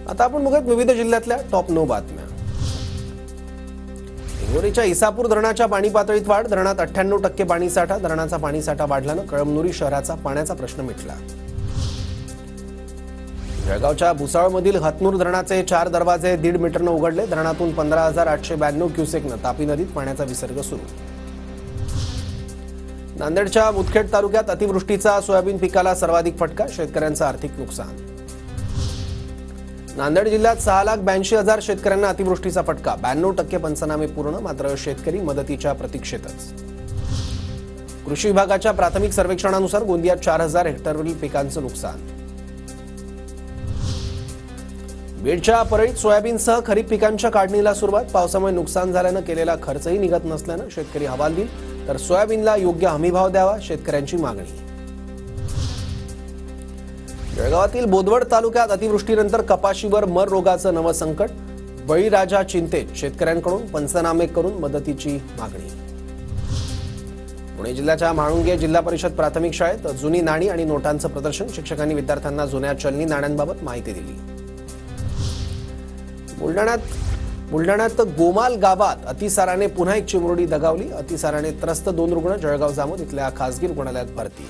आता आपण बघूयात विविध जिल्ह्यातल्या टॉप 9 बातम्या। हिंगोलीच्या इसापूर धरणाच्या पाणी पातळीत वाढ, धरणात 98% पाणीसाठा, धरणाचा पाणीसाठा वाढल्यानं कळमनुरी शहराचा पाण्याचा प्रश्न मिटला। जळगावच्या भुसावळमधील हतनूर धरणाचे 4 दरवाजे 1.5 मीटरनं उघडले, धरणातून 15,892 क्युसेकनं तापी नदीत पाण्याचा विसर्ग सुरू। नांदेडच्या मुदखेड तालुक्यात अतिवृष्टीचा सोयाबीन पिकाला सर्वाधिक फटका, शेतकऱ्यांचं आर्थिक नुकसान। नांदेड जिल्ह्यात 6,82,000 शेतकऱ्यांना अतिवृष्टीचा फटका, 92% पंचनामे पूर्ण, मात्र शेतकरी मदतीच्या प्रतीक्षेतच। कृषी विभागाच्या प्राथमिक सर्वेक्षणानुसार गोंदियात 4,000 हेक्टरवरील पिकांचं नुकसान। बीडच्या परळीत सोयाबीनसह खरीप पिकांच्या काढणीला सुरुवात, पावसामुळे नुकसान झाल्यानं केलेला खर्चही निघत नसल्यानं शेतकरी हवालदिल, तर सोयाबीनला योग्य हमीभाव द्यावा शेतकऱ्यांची मागणी। जळगावातील बोदवड तालुक्यात अतिवृष्टीनंतर कपाशीवर मर रोगाचं नवं संकट, बळीराजा चिंतेत, शेतकऱ्यांकडून पंचनामे करून मदतीची मागणी। पुणे जिल्ह्याच्या म्हाळुंगे जिल्हा परिषद प्राथमिक शाळेत जुनी नाणी आणि नोटांचं प्रदर्शन, शिक्षकांनी विद्यार्थ्यांना जुन्या चलनी नाण्यांबाबत माहिती दिली। बुलढाण्यात गोमाल गावात अतिसाराने पुन्हा एक चिमुरडी दगावली, अतिसाराने त्रस्त 2 रुग्ण जळगाव जामोद इथल्या खासगी रुग्णालयात भरती।